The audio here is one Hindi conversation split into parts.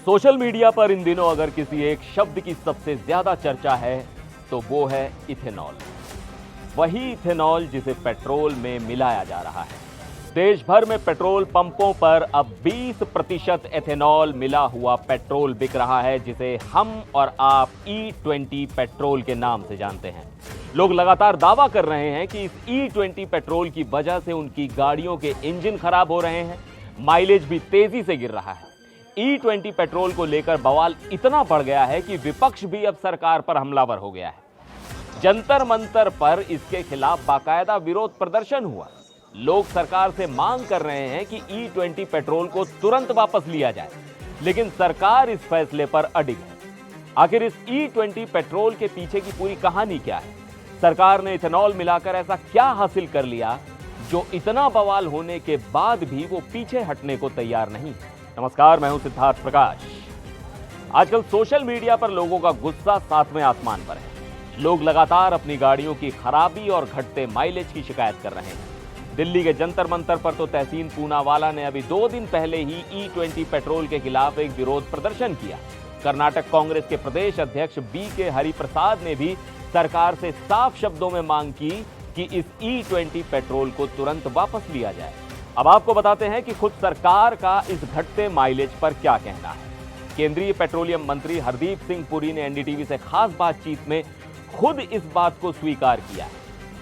सोशल मीडिया पर इन दिनों अगर किसी एक शब्द की सबसे ज्यादा चर्चा है तो वो है इथेनॉल। वही इथेनॉल जिसे पेट्रोल में मिलाया जा रहा है। देश भर में पेट्रोल पंपों पर अब 20% एथेनॉल मिला हुआ पेट्रोल बिक रहा है, जिसे हम और आप E20 पेट्रोल के नाम से जानते हैं। लोग लगातार दावा कर रहे हैं कि इस E20 पेट्रोल की वजह से उनकी गाड़ियों के इंजन खराब हो रहे हैं, माइलेज भी तेजी से गिर रहा है। E20 पेट्रोल को लेकर बवाल इतना बढ़ गया है कि विपक्ष भी अब सरकार पर हमलावर हो गया है। जंतर मंतर पर इसके खिलाफ बाकायदा विरोध प्रदर्शन हुआ। लोग सरकार से मांग कर रहे हैं कि E20 पेट्रोल को तुरंत वापस लिया जाए, लेकिन सरकार इस फैसले पर अडिग है। आखिर इस E20 पेट्रोल के पीछे की पूरी कहानी क्या है? सरकार ने इथेनॉल मिलाकर ऐसा क्या हासिल कर लिया जो इतना बवाल होने के बाद भी वो पीछे हटने को तैयार नहीं? नमस्कार, मैं हूं सिद्धार्थ प्रकाश। आजकल सोशल मीडिया पर लोगों का गुस्सा सातवें आसमान पर है। लोग लगातार अपनी गाड़ियों की खराबी और घटते माइलेज की शिकायत कर रहे हैं। दिल्ली के जंतर मंतर पर तो तहसीन पूनावाला ने अभी 2 दिन पहले ही E20 पेट्रोल के खिलाफ एक विरोध प्रदर्शन किया। कर्नाटक कांग्रेस के प्रदेश अध्यक्ष B.K. हरिप्रसाद ने भी सरकार से साफ शब्दों में मांग की कि इस E20 पेट्रोल को तुरंत वापस लिया जाए। अब आपको बताते हैं कि खुद सरकार का इस घटते माइलेज पर क्या कहना है। केंद्रीय पेट्रोलियम मंत्री हरदीप सिंह पुरी ने एनडीटीवी से खास बातचीत में खुद इस बात को स्वीकार किया है।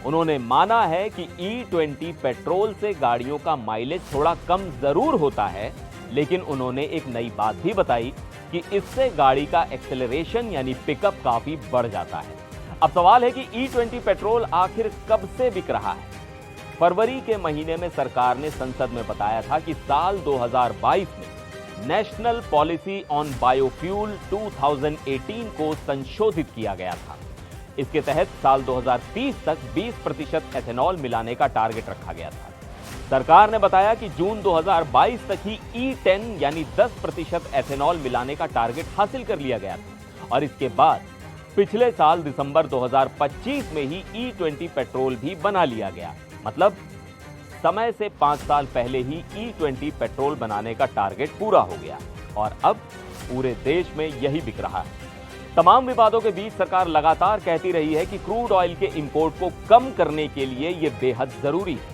उन्होंने माना है कि E20 पेट्रोल से गाड़ियों का माइलेज थोड़ा कम जरूर होता है, लेकिन उन्होंने एक नई बात भी बताई कि इससे गाड़ी का एक्सेलरेशन यानी पिकअप काफी बढ़ जाता है। अब सवाल है कि E20 पेट्रोल आखिर कब से बिक रहा है? फरवरी के महीने में सरकार ने संसद में बताया था कि साल 2022 में नेशनल पॉलिसी ऑन बायोफ्यूल 2018 को संशोधित किया गया था। इसके तहत साल 2030 तक 20% एथेनॉल मिलाने का टारगेट रखा गया था। सरकार ने बताया कि जून 2022 तक ही E10 यानी 10% एथेनॉल मिलाने का टारगेट हासिल कर लिया गया था और इसके बाद पिछले साल दिसंबर 2025 में ही E20 पेट्रोल भी बना लिया गया। मतलब समय से 5 साल पहले ही E20 पेट्रोल बनाने का टारगेट पूरा हो गया और अब पूरे देश में यही बिक रहा है। तमाम विवादों के बीच सरकार लगातार कहती रही है कि क्रूड ऑयल के इंपोर्ट को कम करने के लिए यह बेहद जरूरी है।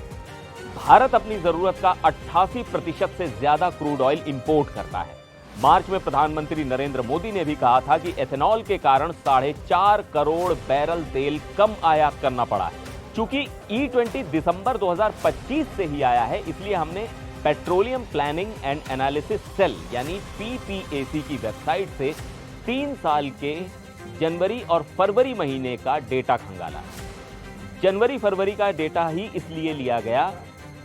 भारत अपनी जरूरत का 88% से ज्यादा क्रूड ऑयल इंपोर्ट करता है। मार्च में प्रधानमंत्री नरेंद्र मोदी ने भी कहा था कि एथेनॉल के कारण 4.5 करोड़ बैरल तेल कम आयात करना पड़ा है। चूंकि E20 दिसंबर 2025 से ही आया है, इसलिए हमने petroleum planning and analysis cell यानी PPAC की वेबसाइट से 3 साल के जनवरी और फरवरी महीने का डेटा खंगाला। जनवरी फरवरी का डेटा ही इसलिए लिया गया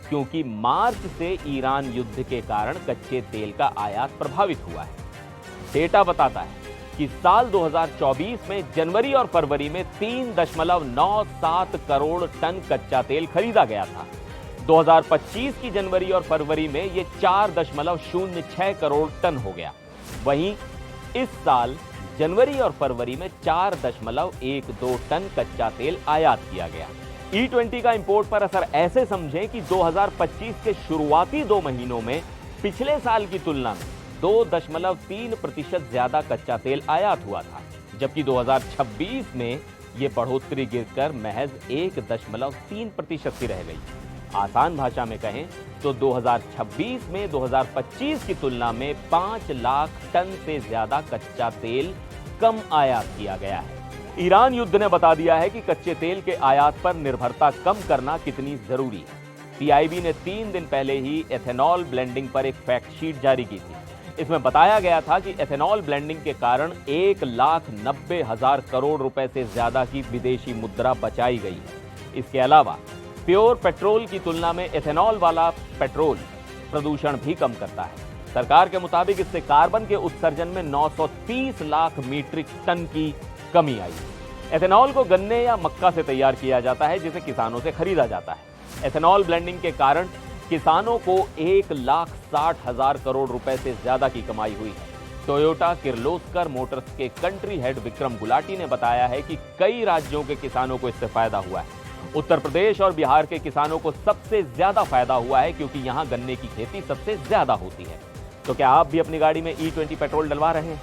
क्योंकि मार्च से ईरान युद्ध के कारण कच्चे तेल का आयात प्रभावित हुआ है। डेटा बताता है कि साल 2024 में जनवरी और फरवरी में 3.97 करोड़ टन कच्चा तेल खरीदा गया था। 2025 की जनवरी और फरवरी में यह 4.06 करोड़ टन हो गया। वहीं इस साल जनवरी और फरवरी में 4.12 टन कच्चा तेल आयात किया गया। E20 का इंपोर्ट पर असर ऐसे समझें कि 2025 के शुरुआती 2 महीनों में पिछले साल की तुलना में 2.3% ज्यादा कच्चा तेल आयात हुआ था, जबकि 2026 में यह बढ़ोतरी गिरकर महज 1.3% की रह गई। आसान भाषा में कहें तो 2026 में 2025 की तुलना में 5 लाख टन से ज्यादा कच्चा तेल कम आयात किया गया है। ईरान युद्ध ने बता दिया है कि कच्चे तेल के आयात पर निर्भरता कम करना कितनी जरूरी है। पीआईबी ने 3 दिन पहले ही एथेनॉल ब्लेंडिंग पर एक फैक्ट शीट जारी की थी। इसमें बताया गया था कि एथेनॉल ब्लेंडिंग के कारण 1,90,000 करोड़ रुपए से ज्यादा की विदेशी मुद्रा बचाई गई है। इसके अलावा प्योर पेट्रोल की तुलना में एथेनॉल वाला पेट्रोल प्रदूषण भी कम करता है। सरकार के मुताबिक इससे कार्बन के उत्सर्जन में 930 लाख मीट्रिक टन की कमी आई। एथेनॉल को गन्ने या मक्का से तैयार किया जाता है, जिसे किसानों से खरीदा जाता है। एथेनॉल ब्लेंडिंग के कारण किसानों को 1,60,000 करोड़ रुपए से ज्यादा की कमाई हुई है। टोयोटा किर्लोस्कर मोटर्स के कंट्री हेड विक्रम गुलाटी ने बताया है कि कई राज्यों के किसानों को इससे फायदा हुआ है। उत्तर प्रदेश और बिहार के किसानों को सबसे ज्यादा फायदा हुआ है क्योंकि यहां गन्ने की खेती सबसे ज्यादा होती है। तो क्या आप भी अपनी गाड़ी में E20 पेट्रोल डलवा रहे हैं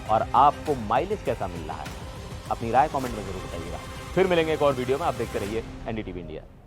और आपको माइलेज कैसा मिल रहा है? अपनी राय कमेंट में जरूर बताइएगा। फिर मिलेंगे एक और वीडियो में। आप देखते रहिए NDTV इंडिया।